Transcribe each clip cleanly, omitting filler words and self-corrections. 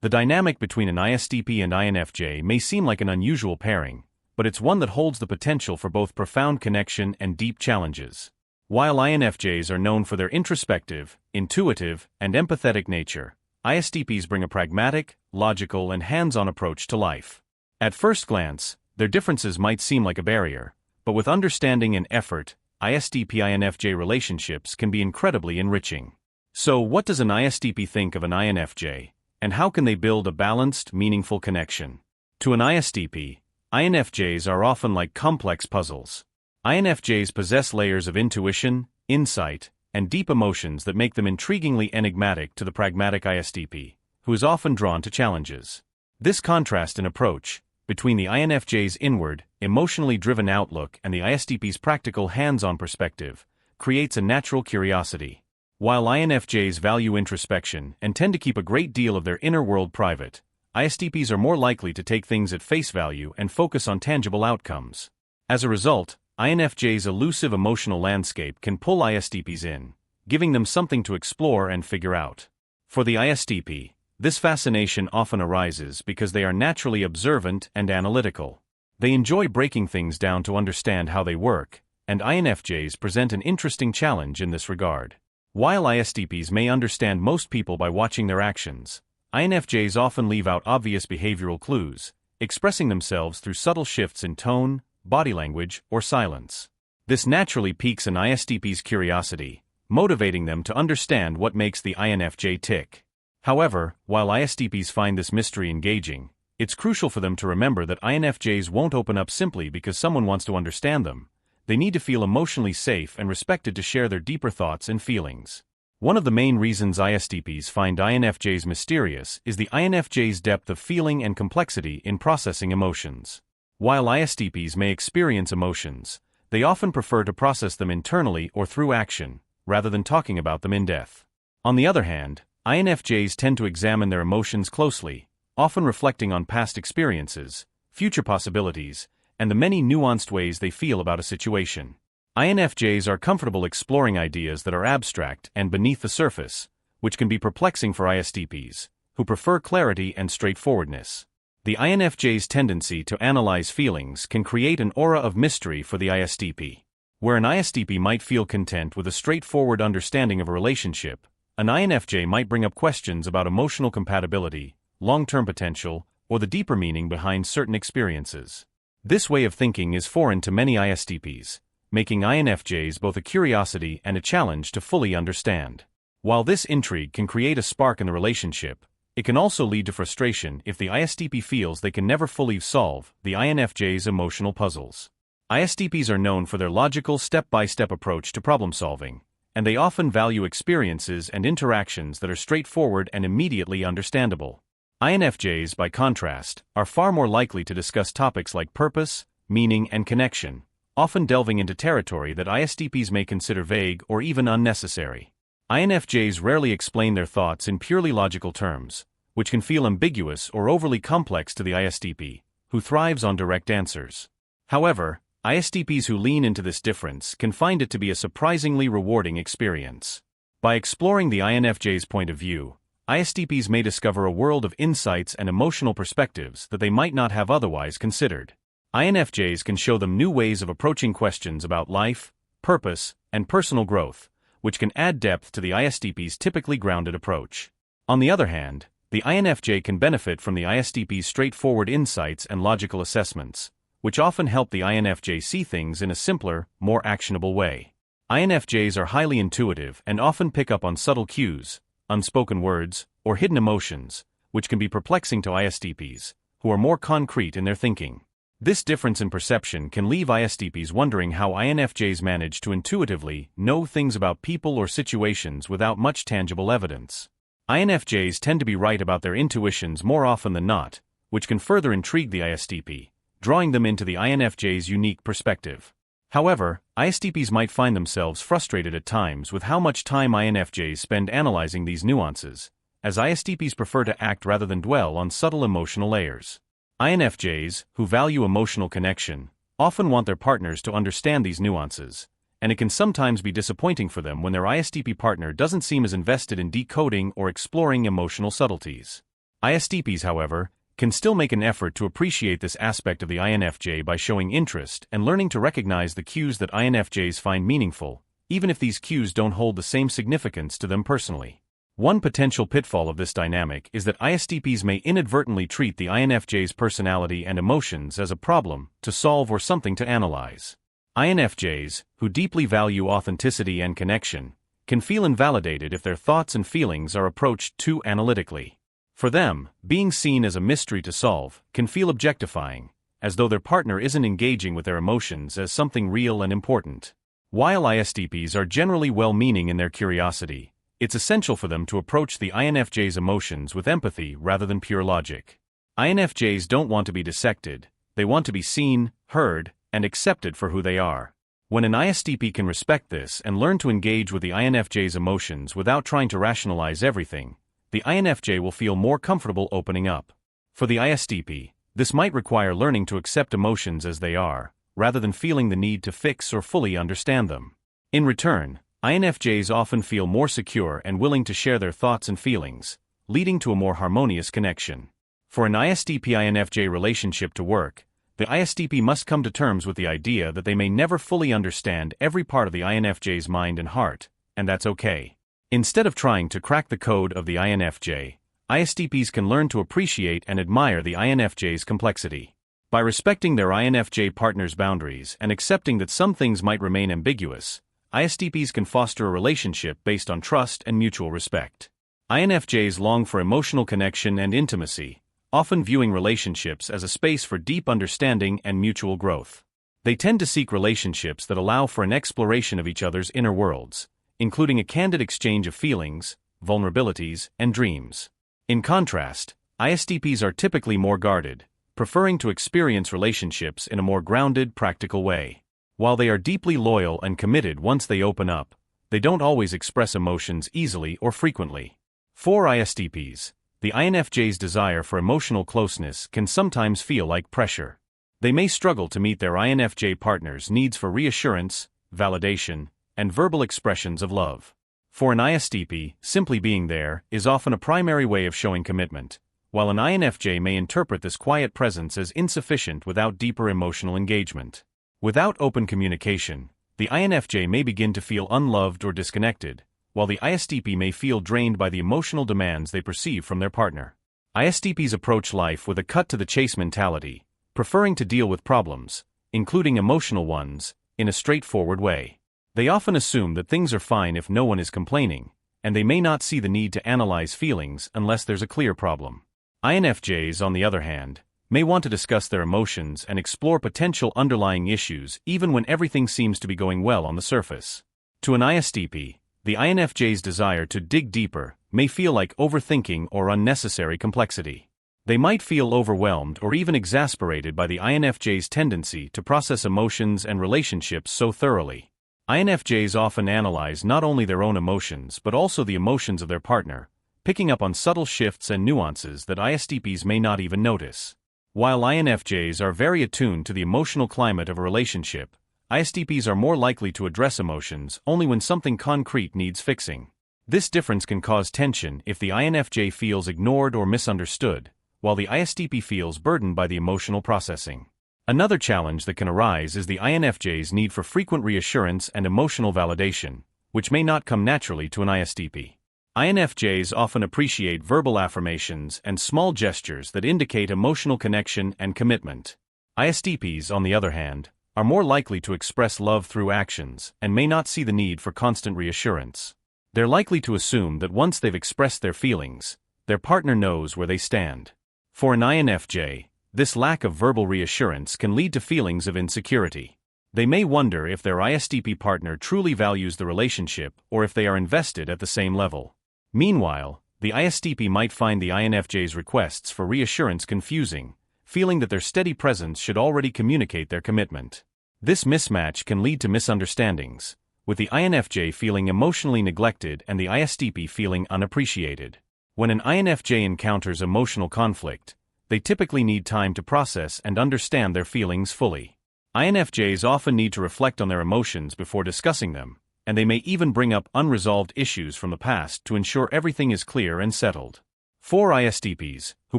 The dynamic between an ISTP and INFJ may seem like an unusual pairing, but it's one that holds the potential for both profound connection and deep challenges. While INFJs are known for their introspective, intuitive, and empathetic nature, ISTPs bring a pragmatic, logical, and hands-on approach to life. At first glance, their differences might seem like a barrier, but with understanding and effort, ISTP-INFJ relationships can be incredibly enriching. So, what does an ISTP think of an INFJ, and how can they build a balanced, meaningful connection? To an ISTP, INFJs are often like complex puzzles. INFJs possess layers of intuition, insight, and deep emotions that make them intriguingly enigmatic to the pragmatic ISTP, who is often drawn to challenges. This contrast in approach, between the INFJ's inward, emotionally driven outlook and the ISTP's practical hands-on perspective, creates a natural curiosity. While INFJs value introspection and tend to keep a great deal of their inner world private, ISTPs are more likely to take things at face value and focus on tangible outcomes. As a result, INFJ's elusive emotional landscape can pull ISTPs in, giving them something to explore and figure out. For the ISTP, this fascination often arises because they are naturally observant and analytical. They enjoy breaking things down to understand how they work, and INFJs present an interesting challenge in this regard. While ISTPs may understand most people by watching their actions, INFJs often leave out obvious behavioral clues, expressing themselves through subtle shifts in tone, body language, or silence. This naturally piques an ISTP's curiosity, motivating them to understand what makes the INFJ tick. However, while ISTPs find this mystery engaging, it's crucial for them to remember that INFJs won't open up simply because someone wants to understand them. They need to feel emotionally safe and respected to share their deeper thoughts and feelings. One of the main reasons ISTPs find INFJs mysterious is the INFJ's depth of feeling and complexity in processing emotions. While ISTPs may experience emotions, they often prefer to process them internally or through action, rather than talking about them in depth. On the other hand, INFJs tend to examine their emotions closely, often reflecting on past experiences, future possibilities, and the many nuanced ways they feel about a situation. INFJs are comfortable exploring ideas that are abstract and beneath the surface, which can be perplexing for ISTPs, who prefer clarity and straightforwardness. The INFJ's tendency to analyze feelings can create an aura of mystery for the ISTP. Where an ISTP might feel content with a straightforward understanding of a relationship, an INFJ might bring up questions about emotional compatibility, long-term potential, or the deeper meaning behind certain experiences. This way of thinking is foreign to many ISTPs, making INFJs both a curiosity and a challenge to fully understand. While this intrigue can create a spark in the relationship, it can also lead to frustration if the ISTP feels they can never fully solve the INFJ's emotional puzzles. ISTPs are known for their logical step-by-step approach to problem-solving, and they often value experiences and interactions that are straightforward and immediately understandable. INFJs, by contrast, are far more likely to discuss topics like purpose, meaning, and connection, often delving into territory that ISTPs may consider vague or even unnecessary. INFJs rarely explain their thoughts in purely logical terms, which can feel ambiguous or overly complex to the ISTP, who thrives on direct answers. However, ISTPs who lean into this difference can find it to be a surprisingly rewarding experience. By exploring the INFJ's point of view, ISTPs may discover a world of insights and emotional perspectives that they might not have otherwise considered. INFJs can show them new ways of approaching questions about life, purpose, and personal growth, which can add depth to the ISTP's typically grounded approach. On the other hand, the INFJ can benefit from the ISTP's straightforward insights and logical assessments, which often help the INFJ see things in a simpler, more actionable way. INFJs are highly intuitive and often pick up on subtle cues, unspoken words, or hidden emotions, which can be perplexing to ISTPs, who are more concrete in their thinking. This difference in perception can leave ISTPs wondering how INFJs manage to intuitively know things about people or situations without much tangible evidence. INFJs tend to be right about their intuitions more often than not, which can further intrigue the ISTP, drawing them into the INFJ's unique perspective. However, ISTPs might find themselves frustrated at times with how much time INFJs spend analyzing these nuances, as ISTPs prefer to act rather than dwell on subtle emotional layers. INFJs, who value emotional connection, often want their partners to understand these nuances, and it can sometimes be disappointing for them when their ISTP partner doesn't seem as invested in decoding or exploring emotional subtleties. ISTPs, however, can still make an effort to appreciate this aspect of the INFJ by showing interest and learning to recognize the cues that INFJs find meaningful, even if these cues don't hold the same significance to them personally. One potential pitfall of this dynamic is that ISTPs may inadvertently treat the INFJ's personality and emotions as a problem to solve or something to analyze. INFJs, who deeply value authenticity and connection, can feel invalidated if their thoughts and feelings are approached too analytically. For them, being seen as a mystery to solve can feel objectifying, as though their partner isn't engaging with their emotions as something real and important. While ISTPs are generally well-meaning in their curiosity, it's essential for them to approach the INFJ's emotions with empathy rather than pure logic. INFJs don't want to be dissected, they want to be seen, heard, and accepted for who they are. When an ISTP can respect this and learn to engage with the INFJ's emotions without trying to rationalize everything, the INFJ will feel more comfortable opening up. For the ISTP, this might require learning to accept emotions as they are, rather than feeling the need to fix or fully understand them. In return, INFJs often feel more secure and willing to share their thoughts and feelings, leading to a more harmonious connection. For an ISTP-INFJ relationship to work, the ISTP must come to terms with the idea that they may never fully understand every part of the INFJ's mind and heart, and that's okay. Instead of trying to crack the code of the INFJ, ISTPs can learn to appreciate and admire the INFJ's complexity. By respecting their INFJ partner's boundaries and accepting that some things might remain ambiguous, ISTPs can foster a relationship based on trust and mutual respect. INFJs long for emotional connection and intimacy, often viewing relationships as a space for deep understanding and mutual growth. They tend to seek relationships that allow for an exploration of each other's inner worlds, including a candid exchange of feelings, vulnerabilities, and dreams. In contrast, ISTPs are typically more guarded, preferring to experience relationships in a more grounded, practical way. While they are deeply loyal and committed once they open up, they don't always express emotions easily or frequently. For ISTPs, the INFJ's desire for emotional closeness can sometimes feel like pressure. They may struggle to meet their INFJ partner's needs for reassurance, validation, and verbal expressions of love. For an ISTP, simply being there is often a primary way of showing commitment, while an INFJ may interpret this quiet presence as insufficient without deeper emotional engagement. Without open communication, the INFJ may begin to feel unloved or disconnected, while the ISTP may feel drained by the emotional demands they perceive from their partner. ISTPs approach life with a cut-to-the-chase mentality, preferring to deal with problems, including emotional ones, in a straightforward way. They often assume that things are fine if no one is complaining, and they may not see the need to analyze feelings unless there's a clear problem. INFJs, on the other hand, may want to discuss their emotions and explore potential underlying issues even when everything seems to be going well on the surface. To an ISTP, the INFJ's desire to dig deeper may feel like overthinking or unnecessary complexity. They might feel overwhelmed or even exasperated by the INFJ's tendency to process emotions and relationships so thoroughly. INFJs often analyze not only their own emotions but also the emotions of their partner, picking up on subtle shifts and nuances that ISTPs may not even notice. While INFJs are very attuned to the emotional climate of a relationship, ISTPs are more likely to address emotions only when something concrete needs fixing. This difference can cause tension if the INFJ feels ignored or misunderstood, while the ISTP feels burdened by the emotional processing. Another challenge that can arise is the INFJ's need for frequent reassurance and emotional validation, which may not come naturally to an ISTP. INFJs often appreciate verbal affirmations and small gestures that indicate emotional connection and commitment. ISTPs, on the other hand, are more likely to express love through actions and may not see the need for constant reassurance. They're likely to assume that once they've expressed their feelings, their partner knows where they stand. For an INFJ, this lack of verbal reassurance can lead to feelings of insecurity. They may wonder if their ISTP partner truly values the relationship or if they are invested at the same level. Meanwhile, the ISTP might find the INFJ's requests for reassurance confusing, feeling that their steady presence should already communicate their commitment. This mismatch can lead to misunderstandings, with the INFJ feeling emotionally neglected and the ISTP feeling unappreciated. When an INFJ encounters emotional conflict, they typically need time to process and understand their feelings fully. INFJs often need to reflect on their emotions before discussing them, and they may even bring up unresolved issues from the past to ensure everything is clear and settled. For ISTPs, who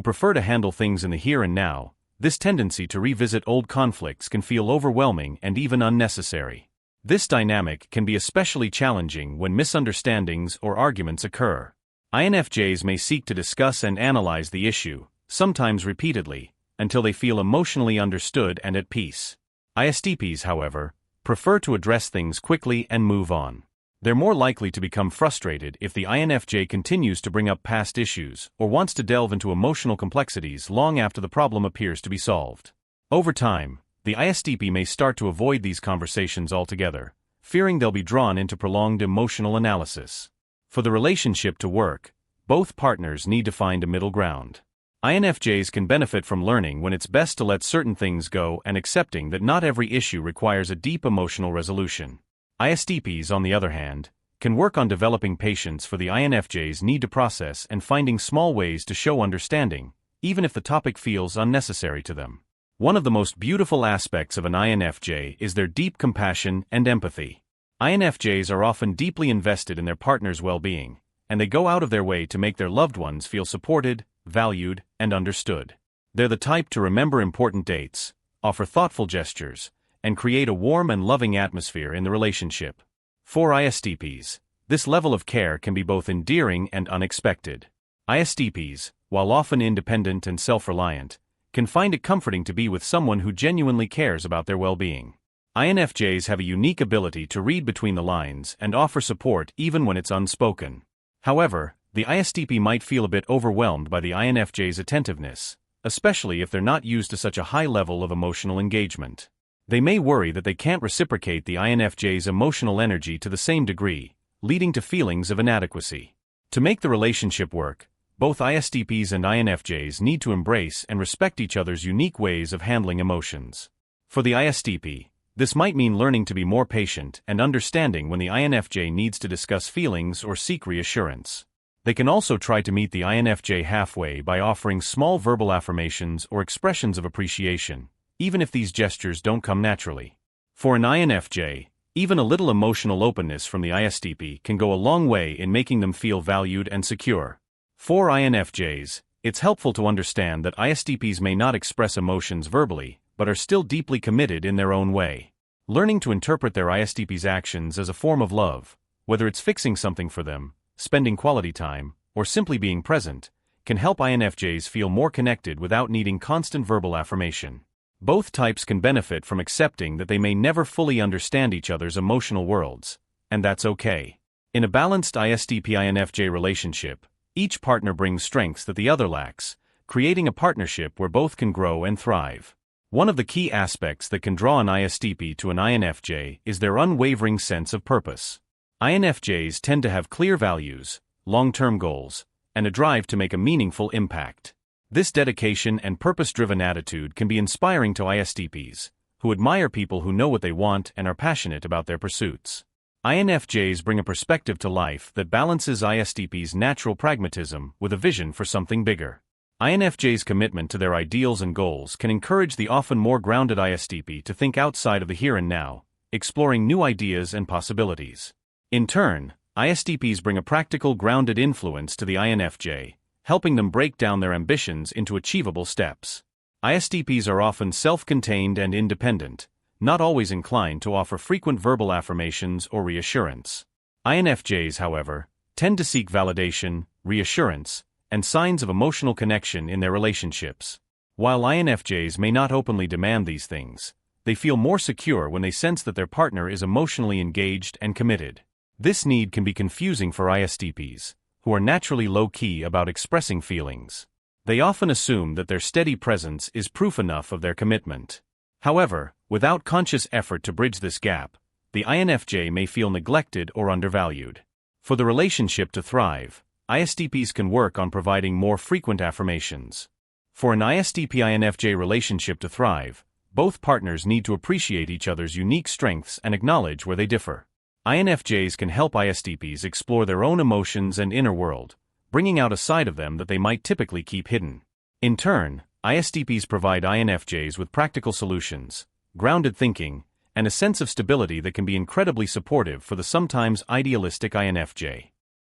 prefer to handle things in the here and now, this tendency to revisit old conflicts can feel overwhelming and even unnecessary. This dynamic can be especially challenging when misunderstandings or arguments occur. INFJs may seek to discuss and analyze the issue, sometimes repeatedly, until they feel emotionally understood and at peace. ISTPs, however, prefer to address things quickly and move on. They're more likely to become frustrated if the INFJ continues to bring up past issues or wants to delve into emotional complexities long after the problem appears to be solved. Over time, the ISTP may start to avoid these conversations altogether, fearing they'll be drawn into prolonged emotional analysis. For the relationship to work, both partners need to find a middle ground. INFJs can benefit from learning when it's best to let certain things go and accepting that not every issue requires a deep emotional resolution. ISTPs, on the other hand, can work on developing patience for the INFJ's need to process and finding small ways to show understanding, even if the topic feels unnecessary to them. One of the most beautiful aspects of an INFJ is their deep compassion and empathy. INFJs are often deeply invested in their partner's well-being, and they go out of their way to make their loved ones feel supported, valued, and understood. They're the type to remember important dates, offer thoughtful gestures, and create a warm and loving atmosphere in the relationship. For ISTPs, this level of care can be both endearing and unexpected. ISTPs, while often independent and self-reliant, can find it comforting to be with someone who genuinely cares about their well-being. INFJs have a unique ability to read between the lines and offer support even when it's unspoken. However, the ISTP might feel a bit overwhelmed by the INFJ's attentiveness, especially if they're not used to such a high level of emotional engagement. They may worry that they can't reciprocate the INFJ's emotional energy to the same degree, leading to feelings of inadequacy. To make the relationship work, both ISTPs and INFJs need to embrace and respect each other's unique ways of handling emotions. For the ISTP, this might mean learning to be more patient and understanding when the INFJ needs to discuss feelings or seek reassurance. They can also try to meet the INFJ halfway by offering small verbal affirmations or expressions of appreciation, even if these gestures don't come naturally. For an INFJ, even a little emotional openness from the ISTP can go a long way in making them feel valued and secure. For INFJs, it's helpful to understand that ISTPs may not express emotions verbally, but are still deeply committed in their own way. Learning to interpret their ISTP's actions as a form of love, whether it's fixing something for them, spending quality time, or simply being present, can help INFJs feel more connected without needing constant verbal affirmation. Both types can benefit from accepting that they may never fully understand each other's emotional worlds, and that's okay. In a balanced ISTP-INFJ relationship, each partner brings strengths that the other lacks, creating a partnership where both can grow and thrive. One of the key aspects that can draw an ISTP to an INFJ is their unwavering sense of purpose. INFJs tend to have clear values, long-term goals, and a drive to make a meaningful impact. This dedication and purpose-driven attitude can be inspiring to ISTPs, who admire people who know what they want and are passionate about their pursuits. INFJs bring a perspective to life that balances ISTP's natural pragmatism with a vision for something bigger. INFJs' commitment to their ideals and goals can encourage the often more grounded ISTP to think outside of the here and now, exploring new ideas and possibilities. In turn, ISTPs bring a practical, grounded influence to the INFJ, helping them break down their ambitions into achievable steps. ISTPs are often self-contained and independent, not always inclined to offer frequent verbal affirmations or reassurance. INFJs, however, tend to seek validation, reassurance, and signs of emotional connection in their relationships. While INFJs may not openly demand these things, they feel more secure when they sense that their partner is emotionally engaged and committed. This need can be confusing for ISTPs, who are naturally low-key about expressing feelings. They often assume that their steady presence is proof enough of their commitment. However, without conscious effort to bridge this gap, the INFJ may feel neglected or undervalued. For the relationship to thrive, ISTPs can work on providing more frequent affirmations. For an ISTP-INFJ relationship to thrive, both partners need to appreciate each other's unique strengths and acknowledge where they differ. INFJs can help ISTPs explore their own emotions and inner world, bringing out a side of them that they might typically keep hidden. In turn, ISTPs provide INFJs with practical solutions, grounded thinking, and a sense of stability that can be incredibly supportive for the sometimes idealistic INFJ.